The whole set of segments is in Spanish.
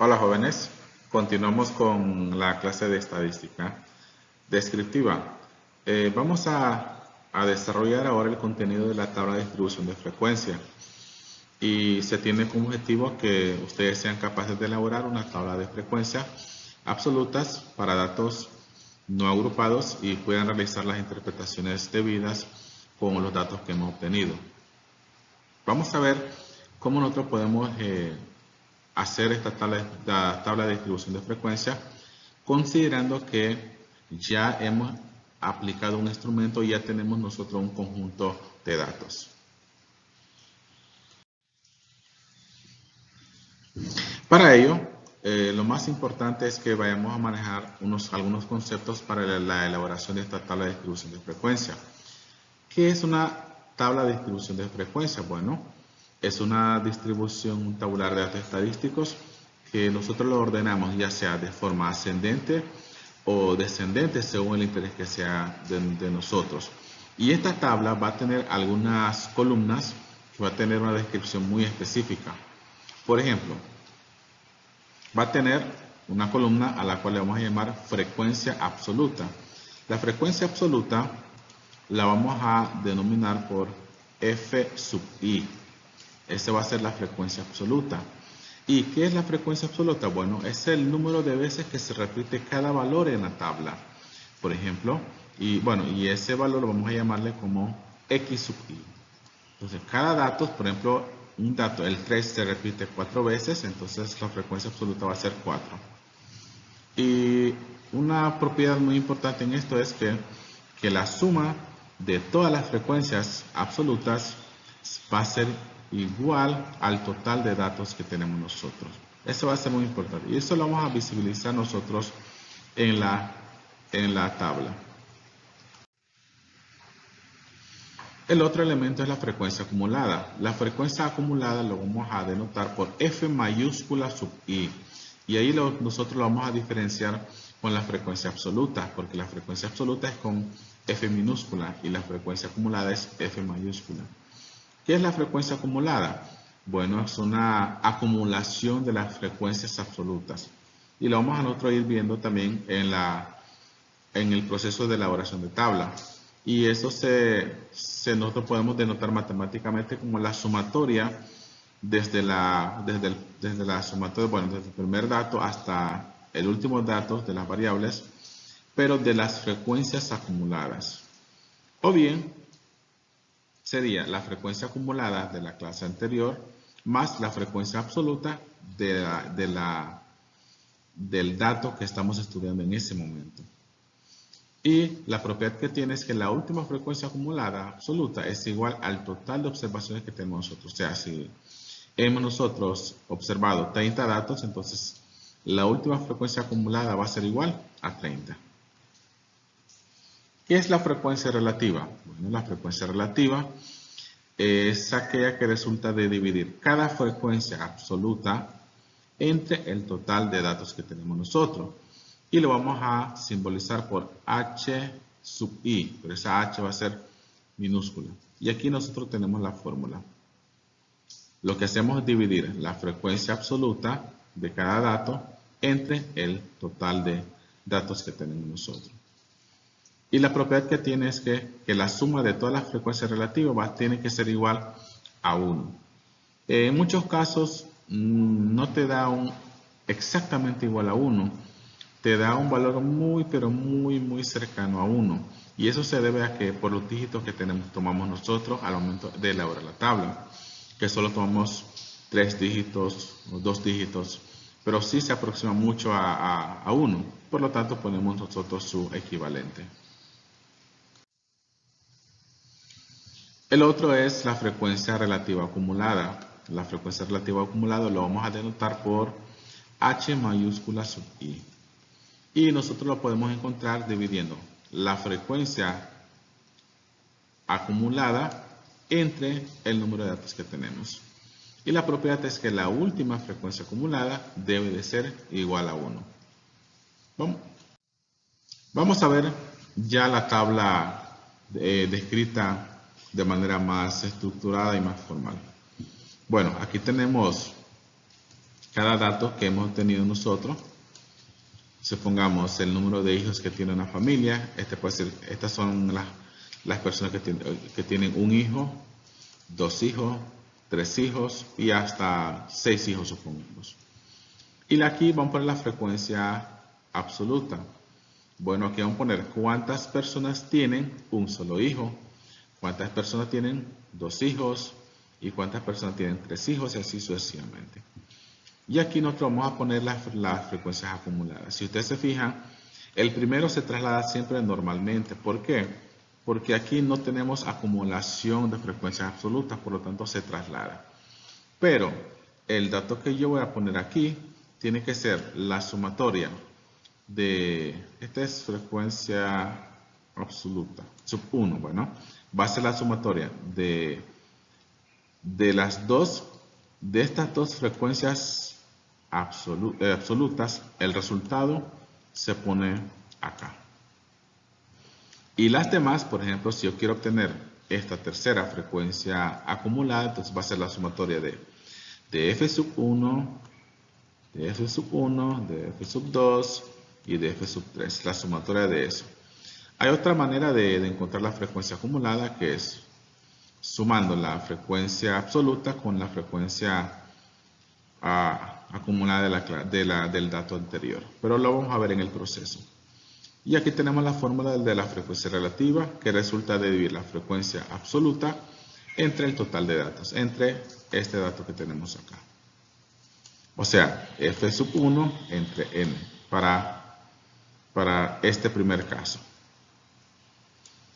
Hola jóvenes, continuamos con la clase de estadística descriptiva. Vamos a desarrollar ahora el contenido de la tabla de distribución de frecuencia y se tiene como objetivo que ustedes sean capaces de elaborar una tabla de frecuencia absolutas para datos no agrupados y puedan realizar las interpretaciones debidas con los datos que hemos obtenido. Vamos a ver cómo nosotros podemos hacer esta tabla de distribución de frecuencia, considerando que ya hemos aplicado un instrumento y ya tenemos nosotros un conjunto de datos. Para ello, lo más importante es que vayamos a manejar algunos conceptos para la elaboración de esta tabla de distribución de frecuencia. ¿Qué es una tabla de distribución de frecuencia? Bueno, es una distribución, un tabular de datos estadísticos que nosotros lo ordenamos ya sea de forma ascendente o descendente según el interés que sea de nosotros. Y esta tabla va a tener algunas columnas que va a tener una descripción muy específica. Por ejemplo, va a tener una columna a la cual le vamos a llamar frecuencia absoluta. La frecuencia absoluta la vamos a denominar por F sub I. Esa va a ser la frecuencia absoluta. ¿Y qué es la frecuencia absoluta? Bueno, es el número de veces que se repite cada valor en la tabla. Por ejemplo, y ese valor lo vamos a llamarle como X sub I. Entonces, cada dato, por ejemplo, un dato, el 3 se repite 4 veces, entonces la frecuencia absoluta va a ser 4. Y una propiedad muy importante en esto es que la suma de todas las frecuencias absolutas va a ser igual al total de datos que tenemos nosotros. Eso va a ser muy importante y eso lo vamos a visibilizar nosotros en la tabla. El otro elemento es la frecuencia acumulada. La frecuencia acumulada lo vamos a denotar por F mayúscula sub I. Y ahí nosotros lo vamos a diferenciar con la frecuencia absoluta, porque la frecuencia absoluta es con F minúscula y la frecuencia acumulada es F mayúscula. ¿Qué es la frecuencia acumulada? Bueno, es una acumulación de las frecuencias absolutas. Y lo vamos a nosotros ir viendo también en el proceso de elaboración de tabla. Y eso nosotros podemos denotar matemáticamente como la sumatoria desde la sumatoria, bueno, desde el primer dato hasta el último dato de las variables, pero de las frecuencias acumuladas. O bien, sería la frecuencia acumulada de la clase anterior más la frecuencia absoluta del dato que estamos estudiando en ese momento. Y la propiedad que tiene es que la última frecuencia acumulada absoluta es igual al total de observaciones que tenemos nosotros. O sea, si hemos nosotros observado 30 datos, entonces la última frecuencia acumulada va a ser igual a 30. ¿Qué es la frecuencia relativa? Bueno, la frecuencia relativa es aquella que resulta de dividir cada frecuencia absoluta entre el total de datos que tenemos nosotros. Y lo vamos a simbolizar por H sub I, pero esa H va a ser minúscula. Y aquí nosotros tenemos la fórmula. Lo que hacemos es dividir la frecuencia absoluta de cada dato entre el total de datos que tenemos nosotros. Y la propiedad que tiene es que la suma de todas las frecuencias relativas tiene que ser igual a 1. En muchos casos no te da exactamente igual a 1. Te da un valor pero muy cercano a 1. Y eso se debe a que por los dígitos que tomamos nosotros al momento de elaborar la tabla, que solo tomamos 3 dígitos o 2 dígitos, pero sí se aproxima mucho a 1. Por lo tanto, ponemos nosotros su equivalente. El otro es la frecuencia relativa acumulada. La frecuencia relativa acumulada lo vamos a denotar por H mayúscula sub I. Y nosotros lo podemos encontrar dividiendo la frecuencia acumulada entre el número de datos que tenemos. Y la propiedad es que la última frecuencia acumulada debe de ser igual a 1. Vamos a ver ya la tabla descrita de manera más estructurada y más formal. Bueno, aquí tenemos cada dato que hemos tenido nosotros. Supongamos el número de hijos que tiene una familia. Puede ser, estas son las personas que tienen un hijo, 2 hijos, 3 hijos y hasta 6 hijos, supongamos. Y aquí vamos a poner la frecuencia absoluta. Bueno, aquí vamos a poner cuántas personas tienen un solo hijo, cuántas personas tienen 2 hijos y cuántas personas tienen 3 hijos y así sucesivamente. Y aquí nosotros vamos a poner las frecuencias acumuladas. Si ustedes se fijan, el primero se traslada siempre normalmente. ¿Por qué? Porque aquí no tenemos acumulación de frecuencias absolutas, por lo tanto se traslada. Pero el dato que yo voy a poner aquí tiene que ser la sumatoria de, esta es frecuencia absoluta, sub 1, bueno, va a ser la sumatoria de estas dos frecuencias absolutas, el resultado se pone acá. Y las demás, por ejemplo, si yo quiero obtener esta tercera frecuencia acumulada, entonces va a ser la sumatoria de f sub 1, de f sub 1, de f sub 2 y de f sub 3, la sumatoria de eso. Hay otra manera de encontrar la frecuencia acumulada, que es sumando la frecuencia absoluta con la frecuencia acumulada del dato anterior, pero lo vamos a ver en el proceso. Y aquí tenemos la fórmula de la frecuencia relativa, que resulta de dividir la frecuencia absoluta entre el total de datos, entre este dato que tenemos acá. O sea, f sub 1 entre n para este primer caso.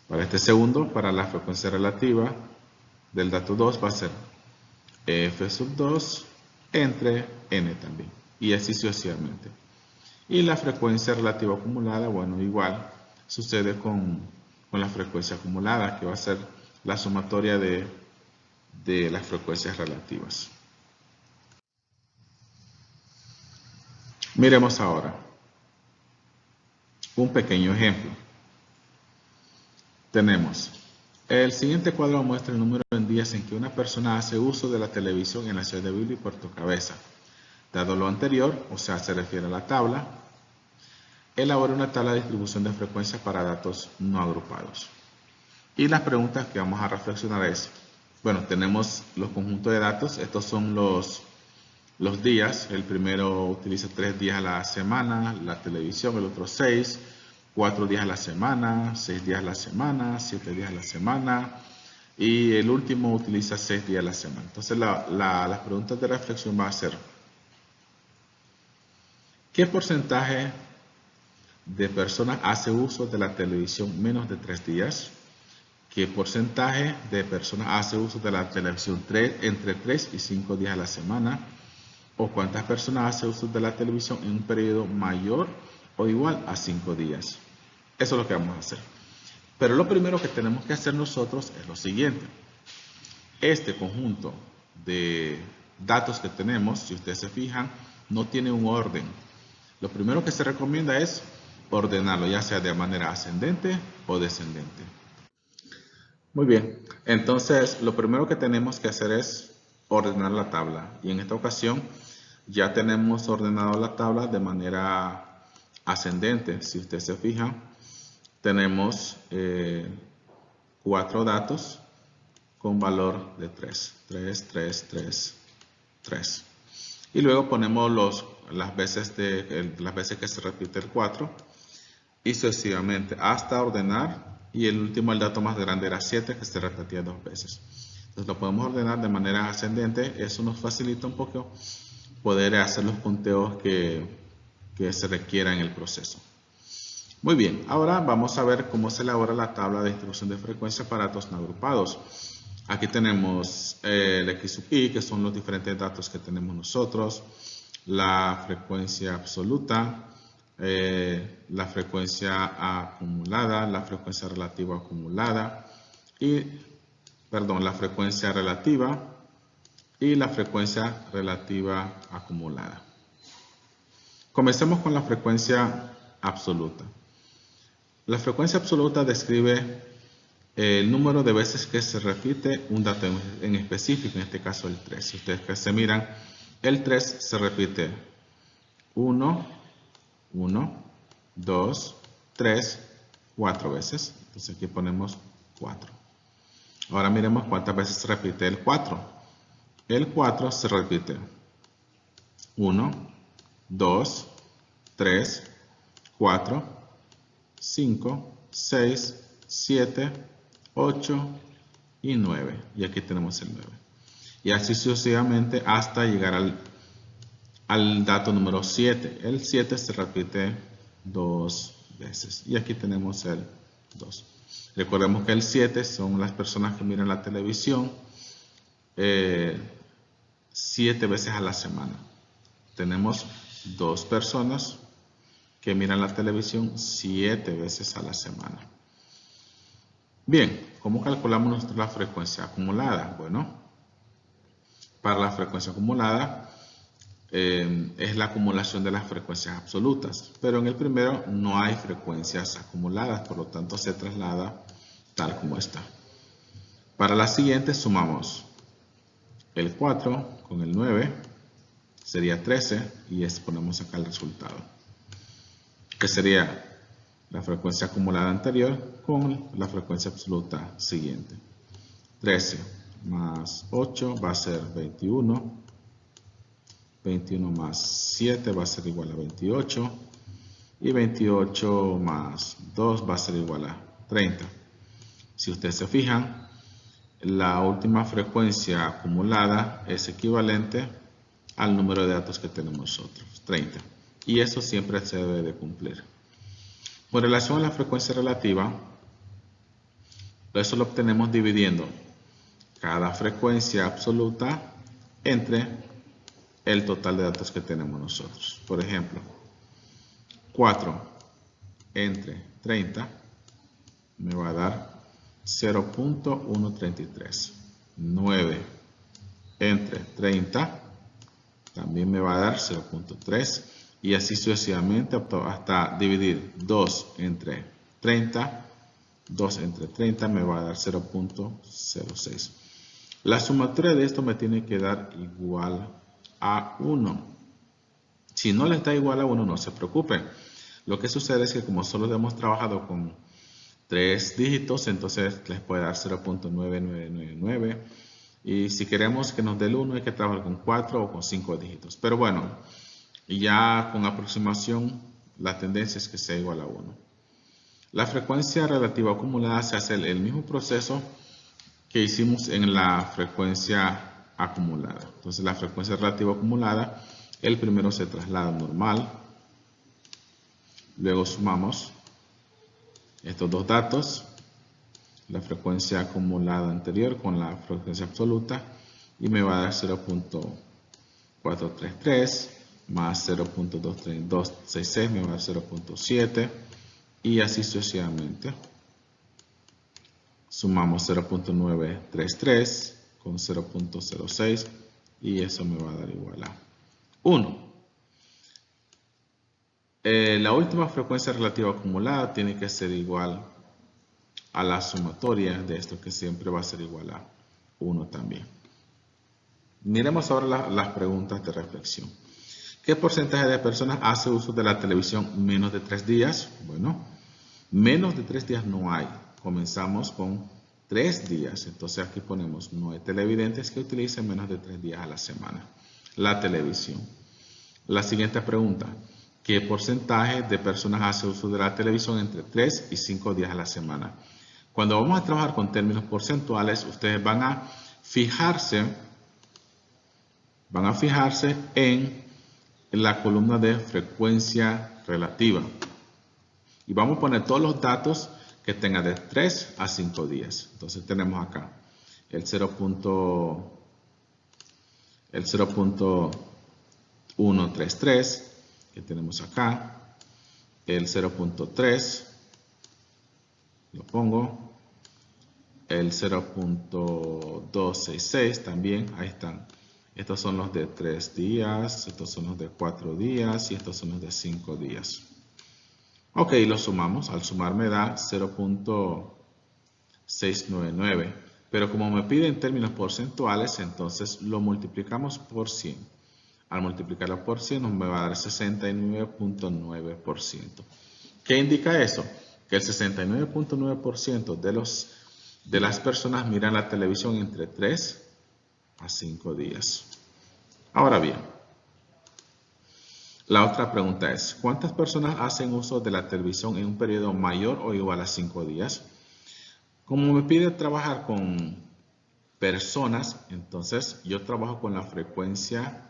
Para este segundo, para la frecuencia relativa del dato 2 va a ser f sub 2 entre n también, y así sucesivamente. Y la frecuencia relativa acumulada, bueno, igual sucede con la frecuencia acumulada, que va a ser la sumatoria de las frecuencias relativas. Miremos ahora un pequeño ejemplo. Tenemos, el siguiente cuadro muestra el número de días en que una persona hace uso de la televisión en la ciudad de Bilbao y Puerto Cabeza. Dado lo anterior, o sea, se refiere a la tabla, elabora una tabla de distribución de frecuencia para datos no agrupados. Y las preguntas que vamos a reflexionar es, bueno, tenemos los conjuntos de datos, estos son los días, el primero utiliza 3 días a la semana, la televisión, el otro 6, 4 días a la semana, 6 días a la semana, 7 días a la semana, y el último utiliza 6 días a la semana. Entonces las preguntas de reflexión van a ser, ¿qué porcentaje de personas hace uso de la televisión menos de 3 días? ¿Qué porcentaje de personas hace uso de la televisión entre 3 y 5 días a la semana? ¿O cuántas personas hace uso de la televisión en un periodo mayor o igual a 5 días? Eso es lo que vamos a hacer. Pero lo primero que tenemos que hacer nosotros es lo siguiente. Este conjunto de datos que tenemos, si ustedes se fijan, no tiene un orden. Lo primero que se recomienda es ordenarlo, ya sea de manera ascendente o descendente. Muy bien, entonces lo primero que tenemos que hacer es ordenar la tabla. Y en esta ocasión ya tenemos ordenado la tabla de manera ascendente. Si ustedes se fijan, tenemos 4 datos con valor de 3. 3, 3, 3, 3. Y luego ponemos las veces que se repite el 4 y sucesivamente hasta ordenar. Y el último, el dato más grande era 7, que se repetía 2 veces. Entonces lo podemos ordenar de manera ascendente. Eso nos facilita un poco poder hacer los conteos que se requieran en el proceso. Muy bien, ahora vamos a ver cómo se elabora la tabla de distribución de frecuencia para datos no agrupados. Aquí tenemos el X sub I, que son los diferentes datos que tenemos nosotros, la frecuencia absoluta, la frecuencia acumulada, la frecuencia relativa acumulada, la frecuencia relativa y la frecuencia relativa acumulada. Comencemos con la frecuencia absoluta. La frecuencia absoluta describe el número de veces que se repite un dato en específico, en este caso el 3. Si ustedes se miran, El 3 se repite 1, 1, 2, 3, 4 veces. Entonces aquí ponemos 4. Ahora miremos cuántas veces se repite el 4. El 4 se repite 1, 2, 3, 4, 5, 6, 7, 8 y 9. Y aquí tenemos el 9. Y así sucesivamente hasta llegar al dato número 7. El 7 se repite 2 veces. Y aquí tenemos el 2. Recordemos que el 7 son las personas que miran la televisión 7 veces a la semana. Tenemos 2 personas que miran la televisión 7 veces a la semana. Bien, ¿cómo calculamos la frecuencia acumulada? Bueno, para la frecuencia acumulada es la acumulación de las frecuencias absolutas, pero en el primero no hay frecuencias acumuladas, por lo tanto se traslada tal como está. Para la siguiente sumamos el 4 con el 9, sería 13, y ponemos acá el resultado, que sería la frecuencia acumulada anterior con la frecuencia absoluta siguiente. 13 más 8 va a ser 21. 21 más 7 va a ser igual a 28. Y 28 más 2 va a ser igual a 30. Si ustedes se fijan, la última frecuencia acumulada es equivalente al número de datos que tenemos nosotros, 30. Y eso siempre se debe de cumplir. Con relación a la frecuencia relativa, eso lo obtenemos dividiendo cada frecuencia absoluta entre el total de datos que tenemos nosotros. Por ejemplo, 4 entre 30 me va a dar 0.133. 9 entre 30 también me va a dar 0.3. Y así sucesivamente hasta dividir 2 entre 30. 2 entre 30 me va a dar 0.06. La sumatoria de esto me tiene que dar igual a 1. Si no les da igual a 1, no se preocupen. Lo que sucede es que como solo hemos trabajado con 3 dígitos, entonces les puede dar 0.9999. Y si queremos que nos dé el 1, hay que trabajar con 4 o con 5 dígitos. Pero bueno, ya con aproximación, la tendencia es que sea igual a 1. La frecuencia relativa acumulada se hace el mismo proceso que hicimos en la frecuencia acumulada. Entonces la frecuencia relativa acumulada, el primero se traslada normal, luego sumamos estos dos datos, la frecuencia acumulada anterior con la frecuencia absoluta, y me va a dar 0.433 más 0.266 me va a dar 0.7, y así sucesivamente. Sumamos 0.933 con 0.06 y eso me va a dar igual a 1. La última frecuencia relativa acumulada tiene que ser igual a la sumatoria de esto, que siempre va a ser igual a 1 también. Miremos ahora las preguntas de reflexión. ¿Qué porcentaje de personas hace uso de la televisión menos de 3 días? Bueno, menos de 3 días no hay. Comenzamos con 3 días. Entonces aquí ponemos, no hay televidentes que utilicen menos de 3 días a la semana la televisión. La siguiente pregunta. ¿Qué porcentaje de personas hace uso de la televisión entre 3 y 5 días a la semana? Cuando vamos a trabajar con términos porcentuales, ustedes van a fijarse en la columna de frecuencia relativa. Y vamos a poner todos los datos que tengan de 3 a 5 días. Entonces tenemos acá el 0.133 que tenemos acá, el 0.3, lo pongo, el 0.266 también, ahí están. Estos son los de 3 días, estos son los de 4 días y estos son los de 5 días. Ok, los sumamos. Al sumar me da 0.699. Pero como me pide en términos porcentuales, entonces lo multiplicamos por 100. Al multiplicarlo por 100 nos me va a dar 69.9%. ¿Qué indica eso? Que el 69.9% de las personas miran la televisión entre 3 a 5 días. Ahora bien, la otra pregunta es, ¿cuántas personas hacen uso de la televisión en un periodo mayor o igual a 5 días? Como me pide trabajar con personas, entonces yo trabajo con la frecuencia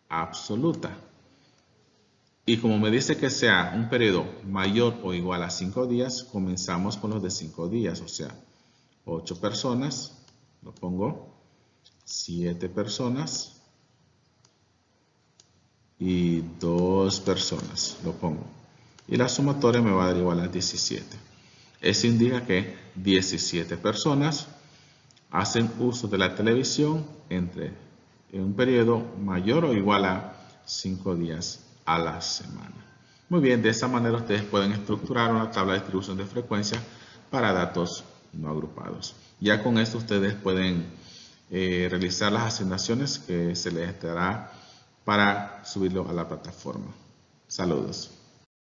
absoluta. Y como me dice que sea un periodo mayor o igual a 5 días, comenzamos con los de 5 días, o sea, 8 personas, lo pongo, 7 personas y 2 personas, lo pongo. Y la sumatoria me va a dar igual a 17. Eso indica que 17 personas hacen uso de la televisión en un periodo mayor o igual a 5 días a la semana. Muy bien, de esa manera ustedes pueden estructurar una tabla de distribución de frecuencia para datos no agrupados. Ya con esto ustedes pueden realizar las asignaciones que se les dará para subirlo a la plataforma. Saludos.